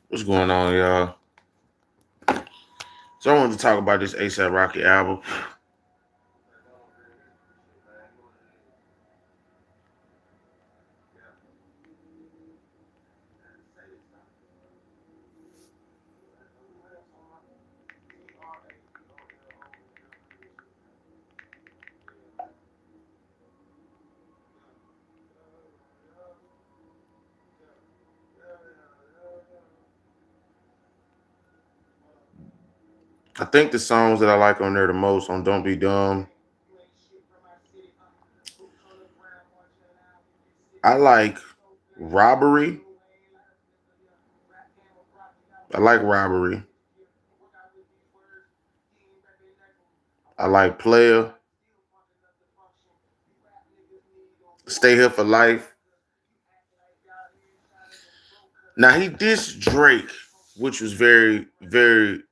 What's going on, y'all? So I wanted to talk about this ASAP Rocky album. I think the songs that I like on there the most on Don't Be Dumb. I like Robbery. I like Robbery. I like Player. Stay Here for Life. Now he dissed Drake, which was very, very.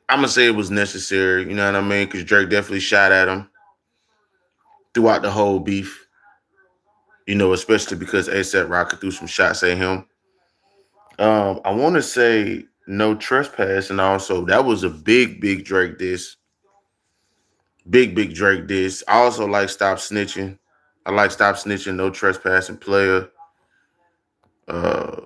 I'm gonna say it was necessary. You know what I mean? Because Drake definitely shot at him throughout the whole beef. You know, especially because ASAP Rocky threw some shots at him. I want to say No Trespass, and also that was a big, big Drake diss. Big, big Drake diss. I also like Stop Snitching. I like Stop Snitching, No Trespassing, Player. Uh,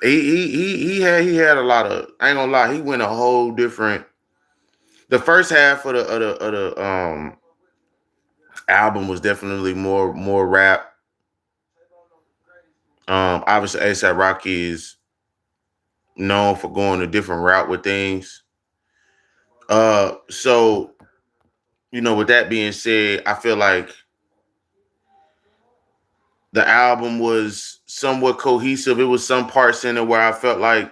he had a lot of. I ain't gonna lie, he went a whole different. The first half of the album was definitely more rap. Obviously, ASAP Rocky is known for going a different route with things. So with that being said, I feel like the album was somewhat cohesive. It was some parts in it where I felt like,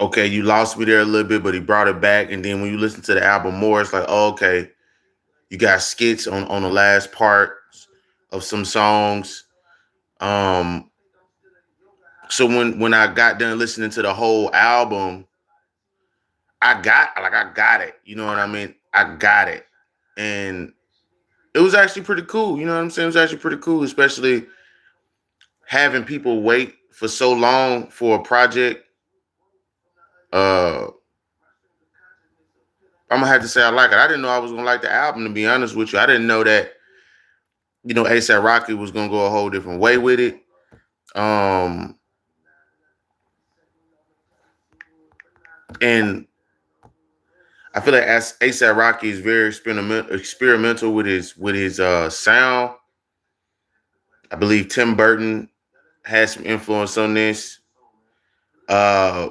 okay, you lost me there a little bit, but he brought it back. And then when you listen to the album more, it's like, oh, okay, you got skits on the last part of some songs. Um, so when I got done listening to the whole album, I got it. You know what I mean? I got it. And it was actually pretty cool. You know what I'm saying? It was actually pretty cool, especially having people wait for so long for a project. Uh, I'm gonna have to say I like it. I didn't know I was gonna like the album, to be honest with you. I didn't know that ASAP Rocky was gonna go a whole different way with it. Um, and I feel like as ASAP Rocky is very experimental with his sound. I believe Tim Burton has some influence on this. Uh,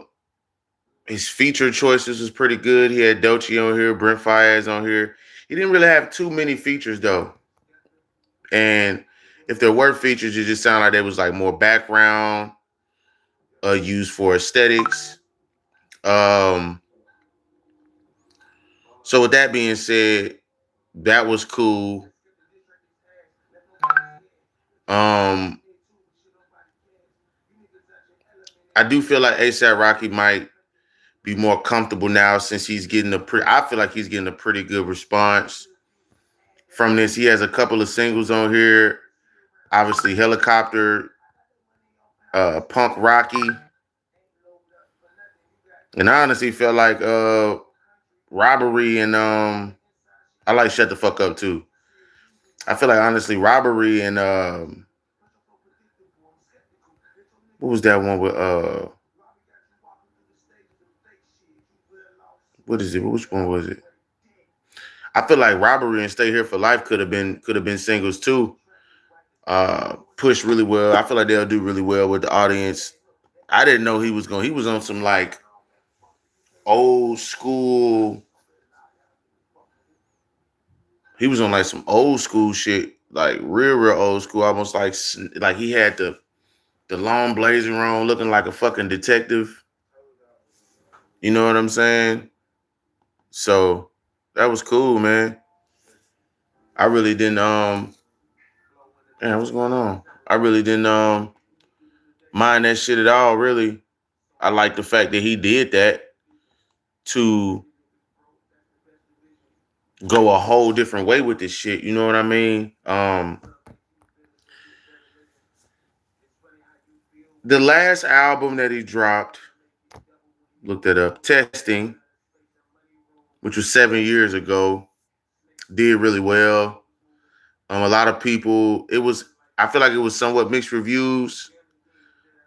his feature choices was pretty good. He had Doechii on here, Brent Fayez on here. He didn't really have too many features though, and if there were features, it just sounded like there was like more background used for aesthetics. Um, so with that being said, that was cool. Um, I do feel like ASAP Rocky might be more comfortable now since he's getting I feel like he's getting a pretty good response from this. He has a couple of singles on here. Obviously, Helicopter, Punk Rocky. And I honestly felt like Robbery and I like Shut the Fuck Up too. I feel like honestly Robbery and what was that one with what is it? Which one was it? I feel like Robbery and Stay Here for Life could have been singles too. Pushed really well. I feel like they'll do really well with the audience. I didn't know he was on some like old school. He was on like some old school shit, like real old school, almost like he had the long blazer on, looking like a fucking detective. You know what I'm saying? So that was cool, man. I really didn't man, what's going on? I really didn't mind that shit at all, really. I like the fact that he did that to go a whole different way with this shit. You know what I mean? The last album that he dropped, looked it up, Testing, which was 7 years ago, did really well. A lot of people, I feel like it was somewhat mixed reviews,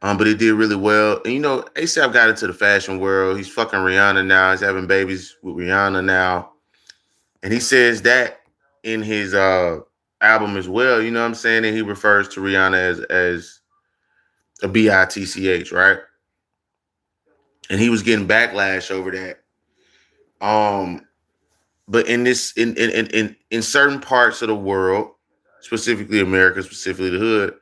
but it did really well. And ASAP got into the fashion world. He's fucking Rihanna now. He's having babies with Rihanna now. And he says that in his album as well. You know what I'm saying? And he refers to Rihanna as a bitch, right? And he was getting backlash over that. But in certain parts of the world, specifically America, specifically the hood,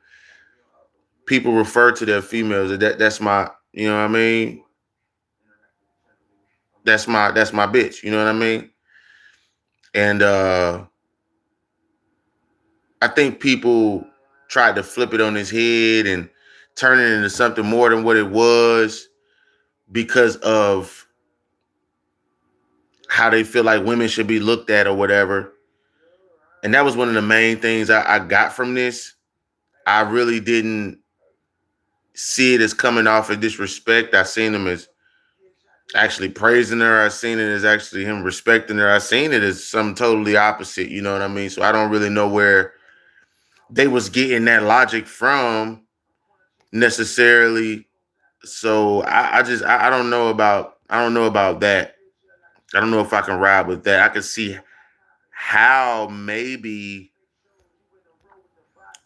people refer to their females that's my, you know what I mean? That's my bitch, you know what I mean? And I think people tried to flip it on his head and turn it into something more than what it was because of how they feel like women should be looked at or whatever. And that was one of the main things I got from this. I really didn't see it as coming off of disrespect. I seen him as actually praising her. I seen it as actually him respecting her. I seen it as something totally opposite. You know what I mean? So I don't really know where they was getting that logic from necessarily. So I don't know about that. I don't know if I can ride with that. I can see how maybe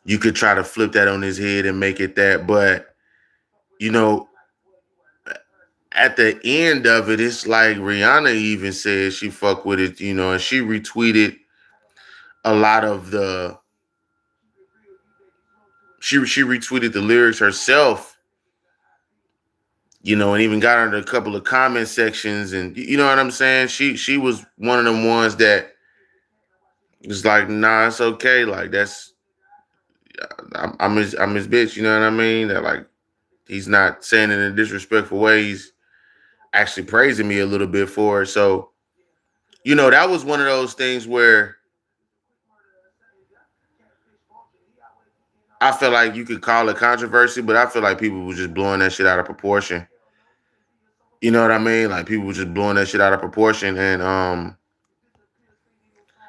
you could try to flip that on his head and make it that, but you know, at the end of it, it's like Rihanna even said she fuck with it, and she retweeted a lot of she retweeted the lyrics herself, and even got under a couple of comment sections, and you know what I'm saying? She was one of them ones that was like, nah, it's okay. Like I'm his bitch, you know what I mean? That like he's not saying it in a disrespectful way. He's actually praising me a little bit for it. So, that was one of those things where I feel like you could call it controversy, but I feel like people were just blowing that shit out of proportion. You know what I mean? Like people were just blowing that shit out of proportion. And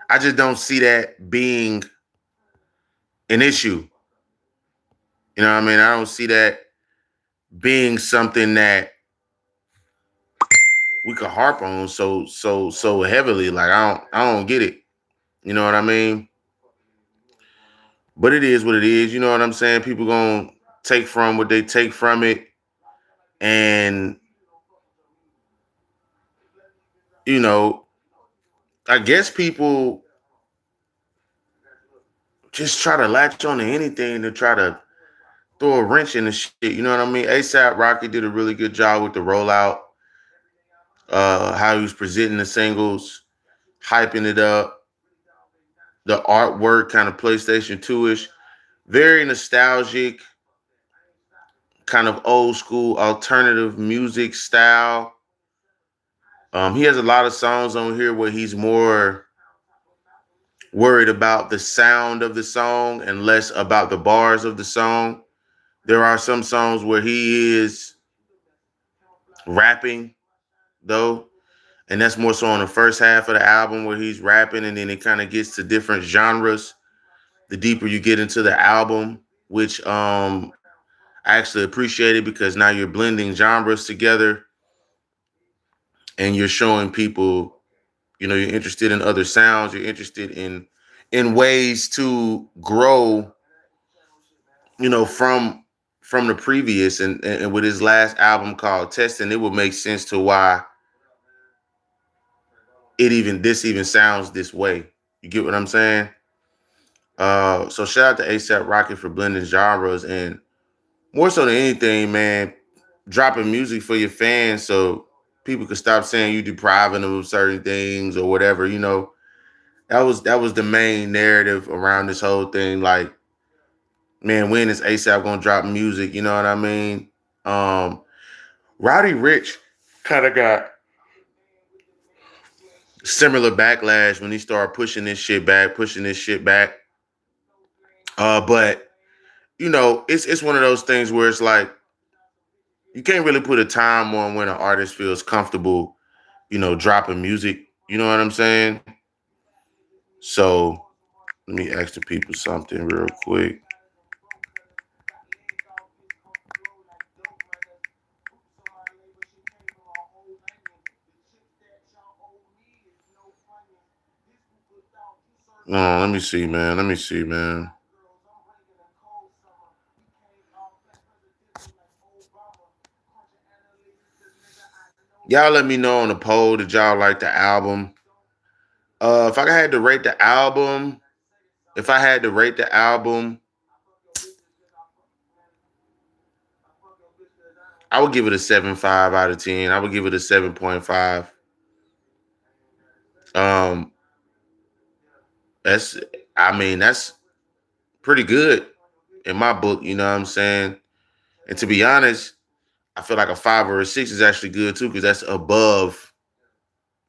I just don't see that being an issue. You know what I mean? I don't see that being something that we could harp on so heavily. Like I don't get it. You know what I mean? But it is what it is. You know what I'm saying? People gonna take from what they take from it. And, you know, I guess people just try to latch on to anything to try to throw a wrench in the shit. You know what I mean? ASAP Rocky did a really good job with the rollout, how he was presenting the singles, hyping it up. The artwork, kind of PlayStation 2-ish, very nostalgic, kind of old school alternative music style. He has a lot of songs on here where he's more worried about the sound of the song and less about the bars of the song. There are some songs where he is rapping, though, and that's more so on the first half of the album where he's rapping, and then it kind of gets to different genres the deeper you get into the album, which I actually appreciate it because now you're blending genres together and you're showing people, you're interested in other sounds, you're interested in ways to grow, from the previous, and with his last album called Testing, it would make sense to why this even sounds this way. You get what I'm saying? So shout out to ASAP Rocky for blending genres, and more so than anything, man, dropping music for your fans so people could stop saying you depriving them of certain things or whatever. That was the main narrative around this whole thing. Like, man, when is ASAP gonna drop music? You know what I mean? Roddy Ricch kind of got similar backlash when he started pushing this shit back, pushing this shit back. But you know, it's one of those things where it's like you can't really put a time on when an artist feels comfortable, you know, dropping music. You know what I'm saying? So let me ask the people something real quick. No, let me see, man. Let me see, man. Y'all let me know on the poll that y'all like the album. If I had to rate the album, if I had to rate the album, I would give it a 7.5 out of 10. I would give it a 7.5. Um, that's I mean, that's pretty good in my book, you know what I'm saying? And to be honest, I feel like a 5 or a 6 is actually good too, because that's above.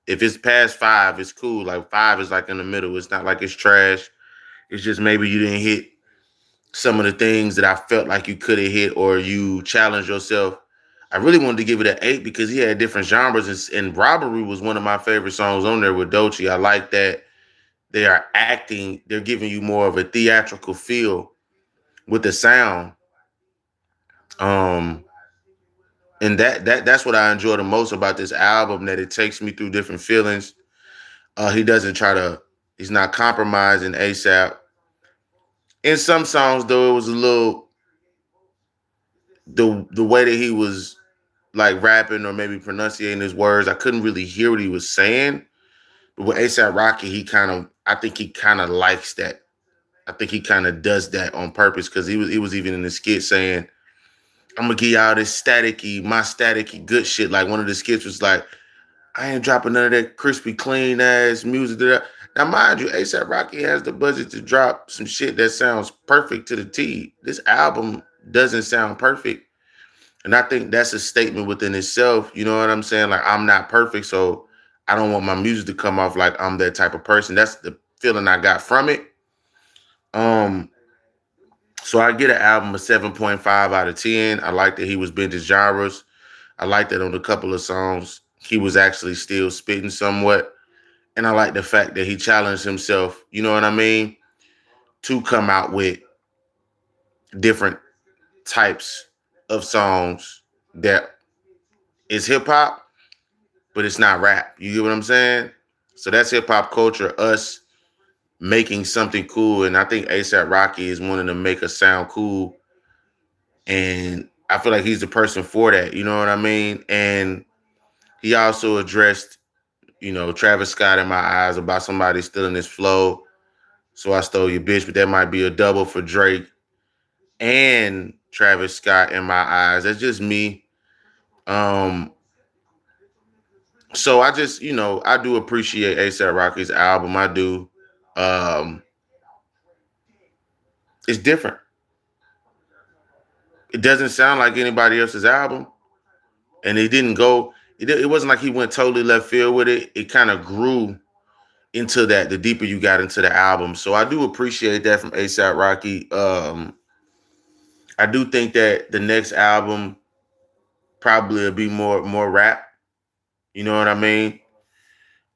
If it's past 5, it's cool. Like 5 is like in the middle. It's not like it's trash. It's just maybe you didn't hit some of the things that I felt like you could have hit, or you challenged yourself. I really wanted to give it an 8 because he had different genres, and Robbery was one of my favorite songs on there with Doechii. I like that they are acting, they're giving you more of a theatrical feel with the sound. Um, and that's what I enjoy the most about this album, that it takes me through different feelings. He doesn't try to, he's not compromising ASAP. In some songs, though, it was a little, the way that he was like rapping or maybe pronunciating his words, I couldn't really hear what he was saying. But with ASAP Rocky, I think he kind of likes that. I think he kind of does that on purpose, because he was even in the skit saying, "I'm gonna give y'all this staticky, my staticky good shit." Like one of the skits was like, "I ain't dropping none of that crispy, clean ass music." Now, mind you, ASAP Rocky has the budget to drop some shit that sounds perfect to the T. This album doesn't sound perfect. And I think that's a statement within itself. You know what I'm saying? Like, I'm not perfect, so I don't want my music to come off like I'm that type of person. That's the feeling I got from it. Um, so I get an album a 7.5 out of 10. I like that he was bending genres. I like that on a couple of songs he was actually still spitting somewhat. And I like the fact that he challenged himself, you know what I mean, to come out with different types of songs that is hip hop, but it's not rap. You get what I'm saying? So that's hip hop culture, us making something cool. And I think ASAP Rocky is wanting to make us sound cool. And I feel like he's the person for that. You know what I mean? And he also addressed, you know, Travis Scott in my eyes about somebody stealing his flow. So I stole your bitch, but that might be a double for Drake and Travis Scott in my eyes. That's just me. Um, so I just, you know, I do appreciate ASAP Rocky's album. I do. Um, it's different. It doesn't sound like anybody else's album, and it didn't go. It wasn't like he went totally left field with it. It kind of grew into that. The deeper you got into the album, so I do appreciate that from ASAP Rocky. I do think that the next album probably will be more rap. You know what I mean?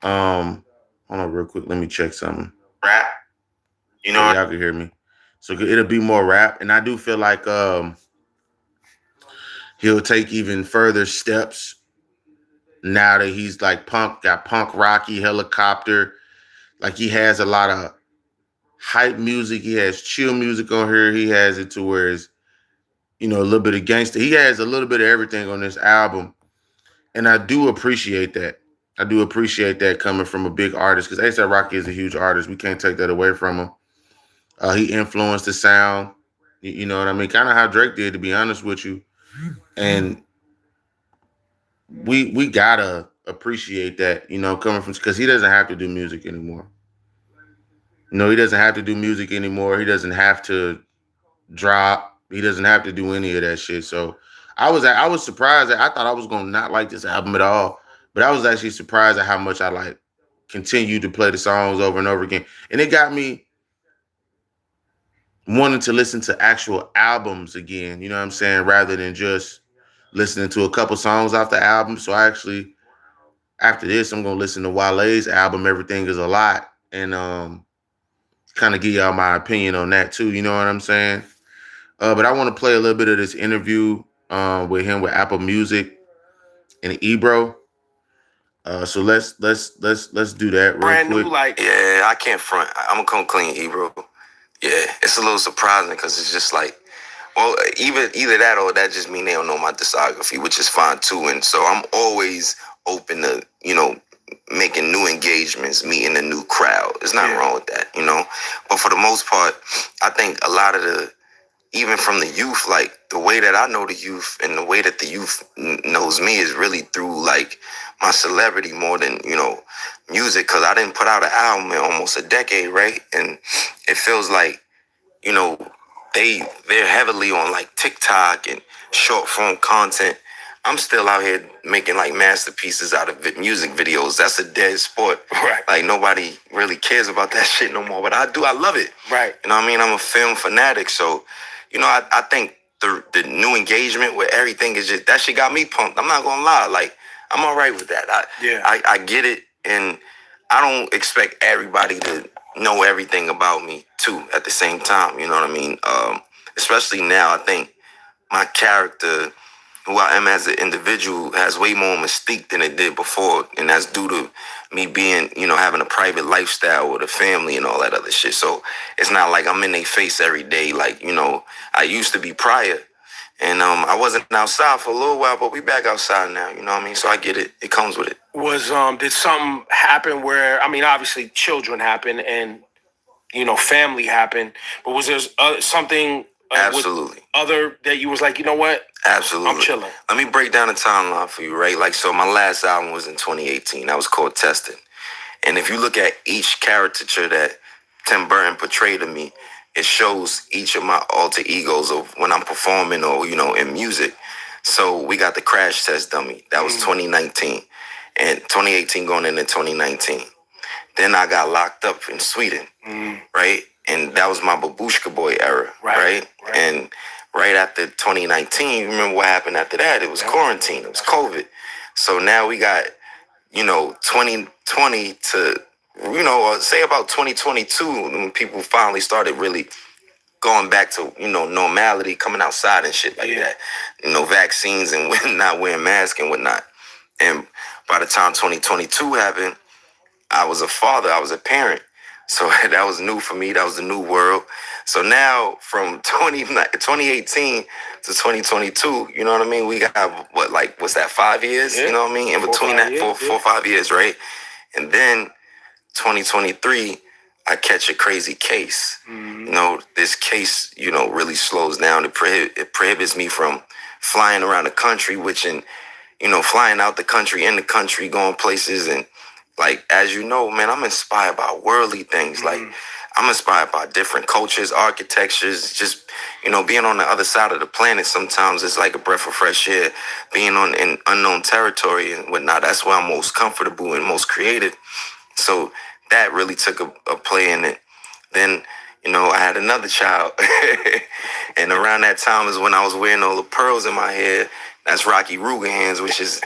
Hold on real quick. Let me check something. Rap. You know, y'all can hear me. So it'll be more rap, and I do feel like he'll take even further steps now that he's like got punk Rocky, Helicopter. Like he has a lot of hype music. He has chill music on here. He has it to where it's, you know, a little bit of gangster. He has a little bit of everything on this album. And I do appreciate that. I do appreciate that coming from a big artist, because A$AP Rocky is a huge artist. We can't take that away from him. He influenced the sound. You know what I mean? Kind of how Drake did, to be honest with you. And we gotta appreciate that, you know, coming from, because he doesn't have to do music anymore. No, he doesn't have to do music anymore. He doesn't have to drop. He doesn't have to do any of that shit. So I was surprised that I thought I was gonna not like this album at all, but I was actually surprised at how much I like continue to play the songs over and over again. And it got me wanting to listen to actual albums again, you know what I'm saying, rather than just listening to a couple songs off the album. So I actually, after this, I'm gonna listen to Wale's album, Everything Is a Lot, and kind of give y'all my opinion on that too, you know what I'm saying? But I want to play a little bit of this interview with him with Apple Music and Ebro. So let's do that real Brand quick. new, like, yeah, I can't front. I'm gonna come clean, Ebro. Yeah, it's a little surprising because it's just like, well, either that or that just mean they don't know my discography, which is fine too. And so I'm always open to, making new engagements, meeting a new crowd. There's nothing wrong with that, But for the most part, I think a lot of even from the youth, like the way that I know the youth and the way that the youth knows me is really through like my celebrity more than, music. Cause I didn't put out an album in almost a decade, right? And it feels like, you know, they're heavily on like TikTok and short form content. I'm still out here making like masterpieces out of music videos. That's a dead sport. Right. Like nobody really cares about that shit no more. But I do. I love it. Right. You know what I mean? I'm a film fanatic. So, I think the new engagement with everything is just, that shit got me pumped. I'm not gonna lie. Like, I'm all right with that. I get it. And I don't expect everybody to know everything about me too at the same time. You know what I mean? Especially now, I think my character, who I am as an individual, has way more mystique than it did before, and that's due to me being, having a private lifestyle with a family and all that other shit. So it's not like I'm in their face every day, like I used to be prior. And I wasn't outside for a little while, but we back outside now. You know what I mean? So I get it. It comes with it. Did something happen where, obviously children happen and family happened, but was there something absolutely other that you was like, you know what? Absolutely. I'm chilling. Let me break down the timeline for you, right? Like, so my last album was in 2018. That was called Testing. And if you look at each caricature that Tim Burton portrayed of me, it shows each of my alter egos of when I'm performing or, in music. So we got the Crash Test Dummy. That was 2019. And 2018 going into 2019. Then I got locked up in Sweden, right? And that was my Babushka Boy era, right? And right after 2019, remember what happened after that? It was quarantine. It was COVID. So now we got, 2020 to, say about 2022, when people finally started really going back to, normality, coming outside and shit like that. Vaccines and not wearing masks and whatnot. And by the time 2022 happened, I was a father, I was a parent. So that was new for me. That was a new world. So now from 2018 to 2022, you know what I mean? We got, what's that, 5 years? Yeah. You know what I mean? In between that, 4 or 5 years, right? And then 2023, I catch a crazy case. This case, really slows down. It prohibits me from flying around the country, which flying out the country, in the country, going places. And like, as you know, man, I'm inspired by worldly things. Like, I'm inspired by different cultures, architectures, just, being on the other side of the planet. Sometimes it's like a breath of fresh air. Being in unknown territory and whatnot, that's where I'm most comfortable and most creative. So that really took a play in it. Then, I had another child. And around that time is when I was wearing all the pearls in my hair. That's Rocky Rugerhands, which is,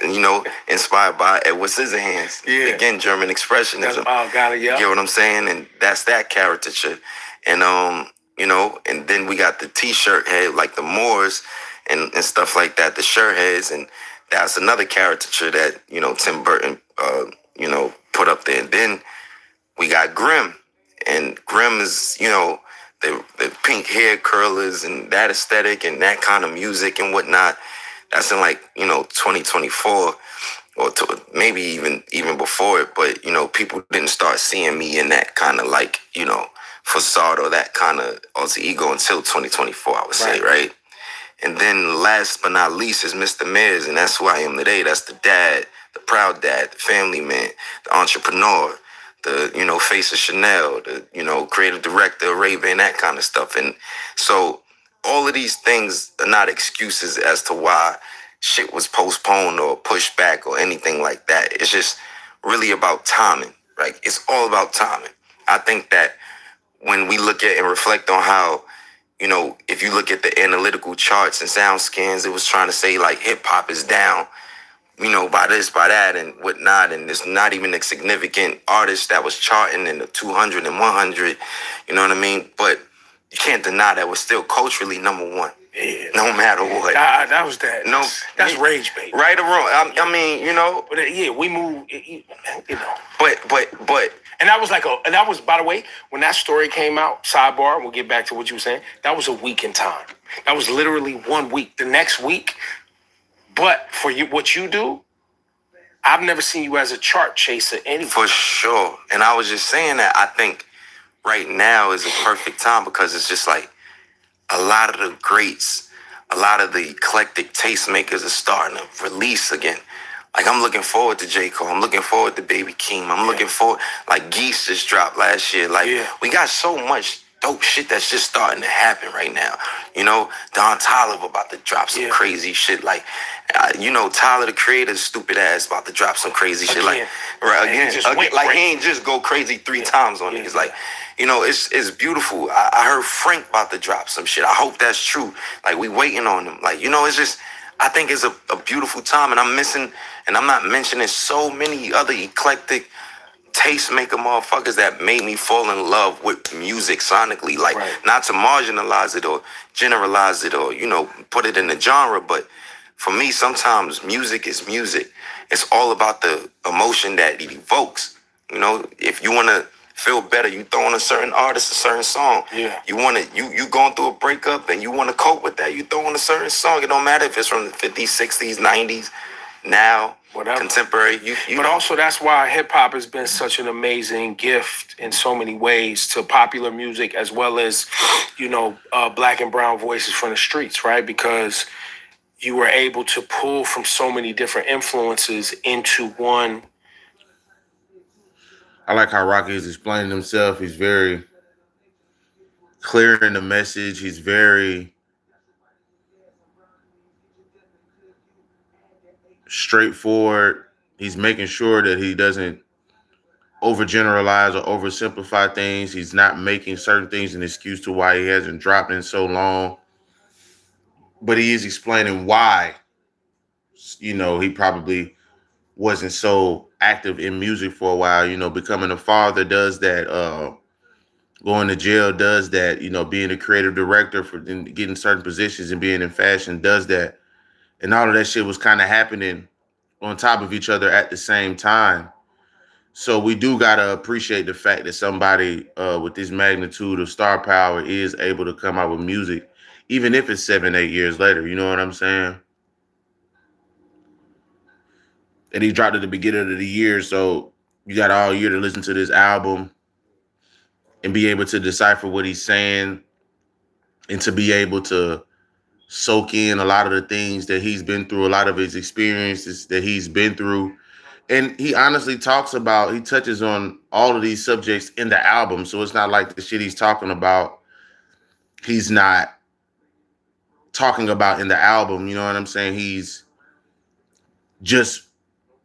inspired by Edward Scissorhands. Yeah. Again, German expressionism. Got it, yeah. You get what I'm saying? And that's that caricature. And, and then we got the T-shirt head, like the Moors and stuff like that, the shirt heads. And that's another caricature that, Tim Burton, put up there. And then we got Grimm. And Grimm is, the pink hair curlers and that aesthetic and that kind of music and whatnot. That's in 2024 or maybe even before it. But, people didn't start seeing me in that kind of facade or that kind of alter ego until 2024, I would say, right? And then last but not least is Mr. Mears, and that's who I am today. That's the dad, the proud dad, the family man, the entrepreneur, the, face of Chanel, the, creative director of Ray-Ban, that kind of stuff. And so all of these things are not excuses as to why shit was postponed or pushed back or anything like that. It's just really about timing, Like, it's all about timing. I think that when we look at and reflect on how, if you look at the analytical charts and sound scans, it was trying to say like hip hop is down, by this, by that, and whatnot. And there's not even a significant artist that was charting in the 200 and 100. You know what I mean? But you can't deny that we're still culturally number one. Yeah, no matter what. That was that. No, that's rage, baby. Right or wrong. I mean, But yeah, we move. But. And that was and that was, by the way, when that story came out, sidebar, we'll get back to what you were saying, that was a week in time. That was literally 1 week. The next week, but for you, what you do, I've never seen you as a chart chaser anyway. For sure. And I was just saying that I think right now is a perfect time because it's just like a lot of the greats, a lot of the eclectic tastemakers are starting to release again. Like, I'm looking forward to J. Cole. I'm looking forward to Baby Keem. I'm looking forward, like, Geese just dropped last year. Like, we got so much dope shit that's just starting to happen right now. Don Toliver about to drop some crazy shit. Like, Tyler, the Creator's stupid ass about to drop some crazy shit. Like, he ain't just go crazy 3 times on it. It's like, it's beautiful. I heard Frank about to drop some shit. I hope that's true. Like, we waiting on him. Like, it's just, I think it's a beautiful time, and I'm not mentioning so many other eclectic tastemaker motherfuckers that made me fall in love with music sonically. Like, not to marginalize it or generalize it or, put it in a genre, but for me, sometimes music is music. It's all about the emotion that it evokes. If you want to feel better, you throw on a certain artist, a certain song. Yeah. You want to, you going through a breakup and you want to cope with that, you throw on a certain song. It don't matter if it's from the 50s, 60s, 90s, now, whatever. Contemporary. But also that's why hip hop has been such an amazing gift in so many ways to popular music as well as, black and brown voices from the streets, right? Because you were able to pull from so many different influences into one. I like how Rocky is explaining himself. He's very clear in the message. He's very straightforward. He's making sure that he doesn't overgeneralize or oversimplify things. He's not making certain things an excuse to why he hasn't dropped in so long. But he is explaining why, he probably wasn't so active in music for a while. Becoming a father does that. Going to jail does that. Being a creative director for getting certain positions and being in fashion does that. And all of that shit was kind of happening on top of each other at the same time. So we do got to appreciate the fact that somebody with this magnitude of star power is able to come out with music, even if it's 7, 8 years later. You know what I'm saying? And he dropped at the beginning of the year, so you got all year to listen to this album and be able to decipher what he's saying and to be able to soak in a lot of the things that he's been through, a lot of his experiences that he's been through. And he honestly he touches on all of these subjects in the album. So it's not like the shit he's talking about, he's not talking about in the album. You know what I'm saying? He's just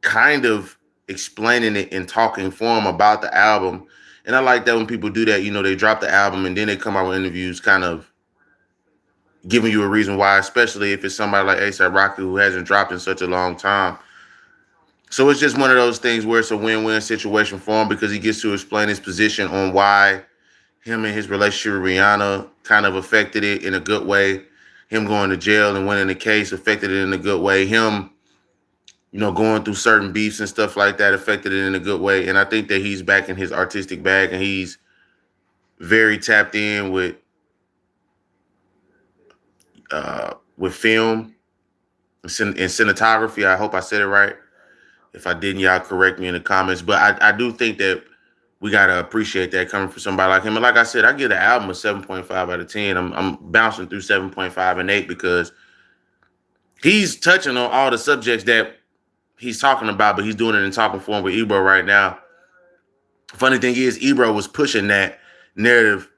kind of explaining it in talking form about the album. And I like that when people do that, they drop the album and then they come out with interviews kind of giving you a reason why, especially if it's somebody like A$AP Rocky who hasn't dropped in such a long time. So it's just one of those things where it's a win-win situation for him because he gets to explain his position on why him and his relationship with Rihanna kind of affected it in a good way. Him going to jail and winning the case affected it in a good way. Him, going through certain beefs and stuff like that affected it in a good way. And I think that he's back in his artistic bag and he's very tapped in with film and cinematography. I hope I said it right. If I didn't, y'all correct me in the comments. But I do think that we got to appreciate that coming from somebody like him. And like I said, I give the album a 7.5 out of 10. I'm bouncing through 7.5 and 8 because he's touching on all the subjects that he's talking about, but he's doing it in talking form with Ebro right now. Funny thing is, Ebro was pushing that narrative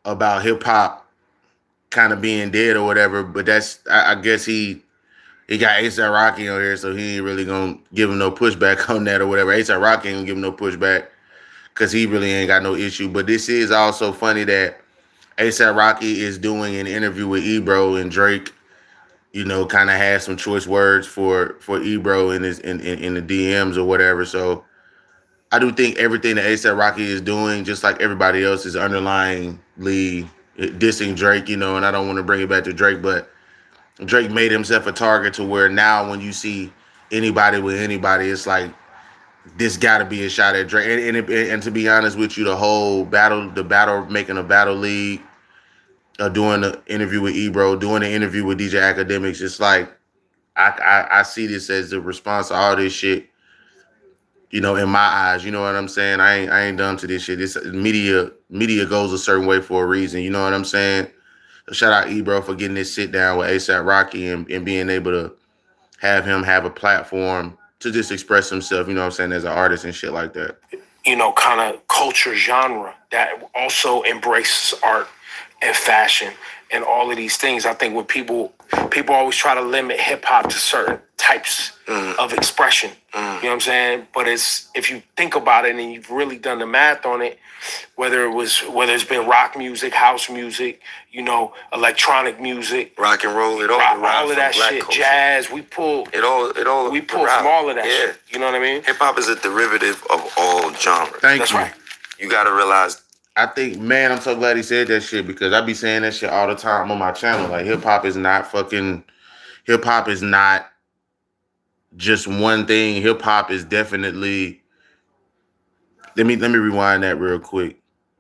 about hip-hop kind of being dead or whatever, but I guess he got A$AP Rocky on here, so he ain't really gonna give him no pushback on that or whatever. A$AP Rocky ain't gonna give him no pushback. because he really ain't got no issue. But this is also funny that ASAP Rocky is doing an interview with Ebro, and Drake, kind of had some choice words for Ebro in his in the DMs or whatever. So I do think everything that ASAP Rocky is doing, just like everybody else, is underlyingly dissing Drake. And I don't want to bring it back to Drake, but Drake made himself a target to where now when you see anybody with anybody, it's like this got to be a shot at Drake. And to be honest with you, the battle making a battle league, doing the interview with Ebro, doing the interview with DJ Academics, it's like I see this as a response to all this shit. In my eyes, you know what I'm saying? I ain't done to this shit. This media goes a certain way for a reason. You know what I'm saying? So shout out Ebro for getting this sit down with ASAP Rocky and being able to have him have a platform to just express himself, you know what I'm saying, as an artist and shit like that. Kind of culture genre that also embraces art and fashion and all of these things. I think when people always try to limit hip hop to certain types of expression. You know what I'm saying? But if you think about it and you've really done the math on it, whether it's been rock music, house music, electronic music, rock and roll, all of that shit, culture. Jazz, we pull from all of that shit. You know what I mean? Hip hop is a derivative of all genres. That's right. You got to realize. I think, man, I'm so glad he said that shit because I be saying that shit all the time on my channel. Like hip hop is not just one thing. Hip hop is definitely. Let me rewind that real quick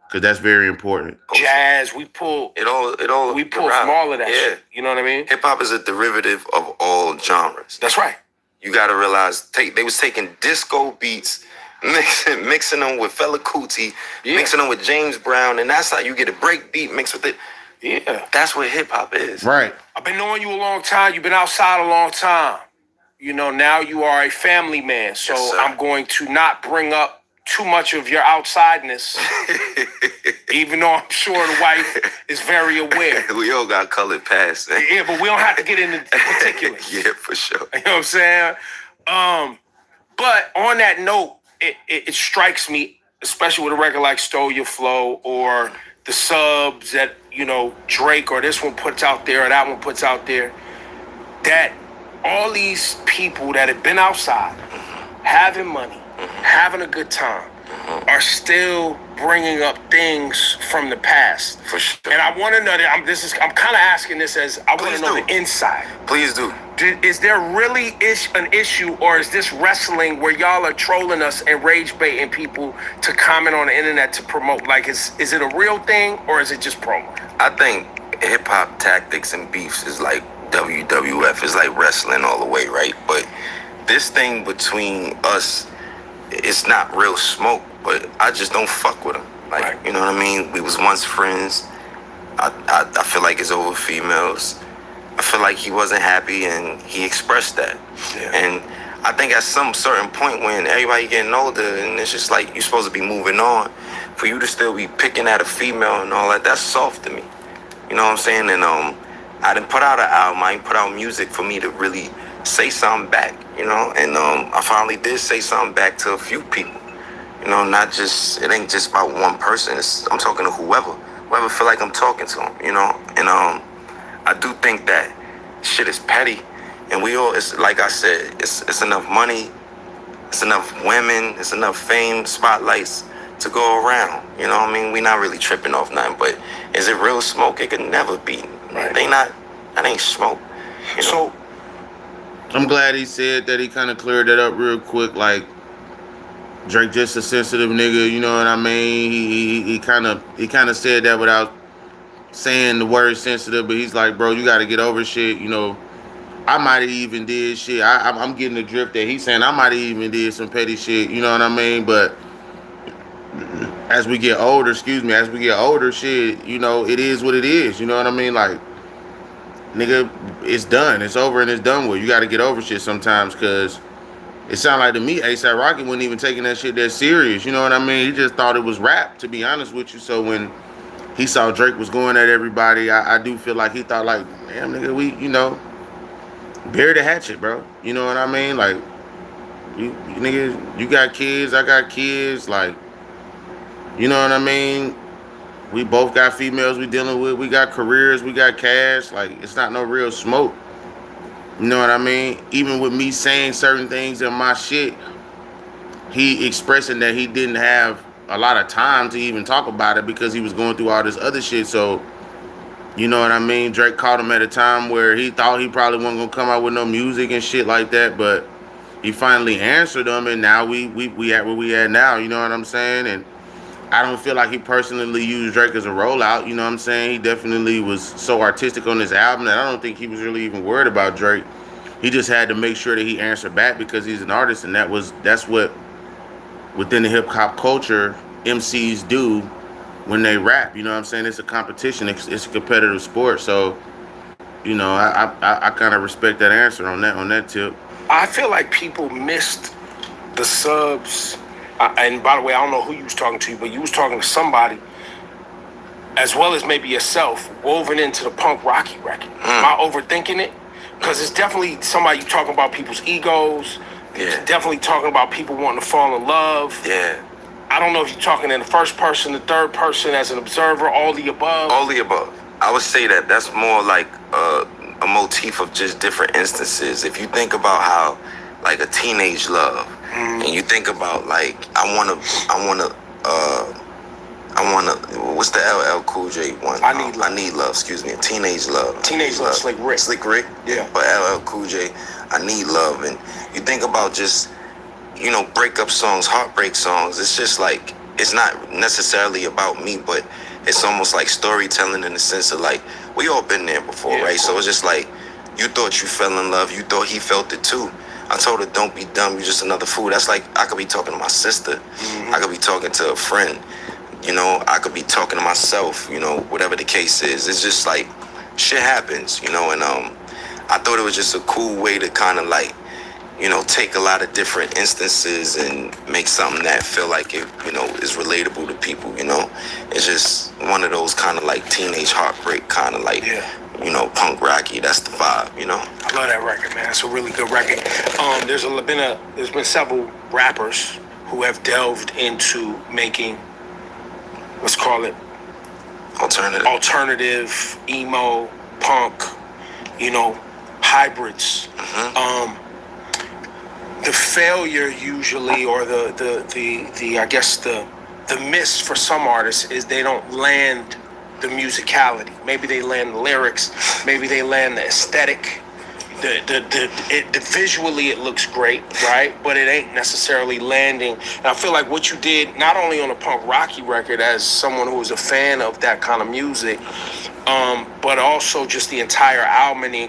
because that's very important. Jazz, we pull we pull from all of that shit. You know what I mean? Hip hop is a derivative of all genres. That's right. You got to realize they was taking disco beats, mixing them with Fela Kuti, mixing them with James Brown, and that's how you get a break beat mixed with it. Yeah, that's what hip hop is. Right. I've been knowing you a long time. You've been outside a long time. Now you are a family man. So yes, I'm going to not bring up too much of your outsideness, even though I'm sure the wife is very aware. We all got colored past. Yeah, but we don't have to get into particulars. Yeah, for sure. You know what I'm saying? But on that note, it strikes me, especially with a record like Stole Your Flow or the subs that, Drake or this one puts out there or that one puts out there, that all these people that have been outside, having money, having a good time, are still bringing up things from the past. For sure. And I want to know that I'm kind of asking this as I want to know the inside. Please do. Is there really an issue, or is this wrestling where y'all are trolling us and rage baiting people to comment on the internet to promote? Like, is it a real thing or is it just promo? I think hip hop tactics and beefs is like WWF, is like wrestling all the way, right? But this thing between us, it's not real smoke, but I just don't fuck with him. Like, right. You know what I mean? We was once friends. I feel like it's over females. I feel like he wasn't happy and he expressed that. Yeah. And I think at some certain point when everybody getting older and it's just like you're supposed to be moving on, for you to still be picking at a female and all that, that's soft to me. You know what I'm saying? And I didn't put out an album. I didn't put out music for me to really say something back, and I finally did say something back to a few people, not just, it ain't just about one person. I'm talking to whoever feel like I'm talking to them, and I do think that shit is petty, and it's like I said, it's enough money, it's enough women, it's enough fame, spotlights to go around, you know what I mean? We not really tripping off nothing, but is it real smoke? It could never be. Right. That ain't smoke. So I'm glad he said that. He kind of cleared that up real quick. Like, Drake just a sensitive nigga, you know what I mean? He kind of said that without saying the word sensitive, but he's like, bro, you got to get over shit. I might have even did shit. I'm getting the drift that he's saying. I might have even did some petty shit, you know what I mean? But as we get older, shit, it is what it is, you know what I mean? Like, nigga, it's done. It's over and it's done with. You got to get over shit sometimes, because it sounded like to me A$AP Rocky wasn't even taking that shit that serious. You know what I mean? He just thought it was rap, to be honest with you. So when he saw Drake was going at everybody, I do feel like he thought like, damn, nigga, we, bury the hatchet, bro. You know what I mean? Like, you niggas, you got kids, I got kids. Like, You know what I mean? We both got females we dealing with. We got careers. We got cash. Like it's not no real smoke. You know what I mean? Even with me saying certain things in my shit, he expressing that he didn't have a lot of time to even talk about it because he was going through all this other shit. So you know what I mean? Drake caught him at a time where he thought he probably wasn't gonna come out with no music and shit like that, but he finally answered them, and now we at where we at now. You know what I'm saying? And I don't feel like he personally used Drake as a rollout. You know what I'm saying? He definitely was so artistic on this album that I don't think he was really even worried about Drake. He just had to make sure that he answered back because he's an artist, and that's what within the hip hop culture MCs do when they rap. You know what I'm saying? It's a competition. It's a competitive sport. So you know, I kind of respect that answer on that tip. I feel like people missed the subs. And by the way, I don't know who you was talking to, but you was talking to somebody, as well as maybe yourself, woven into the punk Rocky record. Am I overthinking it? Because it's definitely somebody talking about people's egos. Yeah. Definitely talking about people wanting to fall in love. Yeah. I don't know if you're talking in the first person, the third person, as an observer, all the above. All the above. I would say that that's more like a motif of just different instances. If you think about how, like, a teenage love, and you think about like I wanna, what's the LL Cool J one? I Need Love. I Need Love. Excuse me. Teenage Love. Teenage Love, Slick Rick. Slick Rick. Yeah. But LL Cool J, I Need Love, and you think about just, you know, breakup songs, heartbreak songs. It's just like, it's not necessarily about me, but it's almost like storytelling in the sense of like, we all been there before, Yeah, right? So it's just like, you thought you fell in love, you thought he felt it too. I told her, don't be dumb, you're just another fool. That's like, I could be talking to my sister. I could be talking to a friend. You know, I could be talking to myself, you know, whatever the case is. It's just like, shit happens, you know, and I thought it was just a cool way to kind of like, you know, take a lot of different instances and make something that feel like it, you know, is relatable to people, you know. It's just one of those kind of like teenage heartbreak kind of like, you know, punk Rocky. That's the vibe, you know. I love that record, man. It's a really good record. There's been several rappers who have delved into making, let's call it, alternative, emo, punk, you know, hybrids. The failure usually, or the I guess the miss for some artists is they don't land the musicality. Maybe they land the lyrics. Maybe they land the aesthetic. The visually it looks great, right? But it ain't necessarily landing. And I feel like what you did, not only on the punk Rocky record, as someone who was a fan of that kind of music, but also just the entire album and the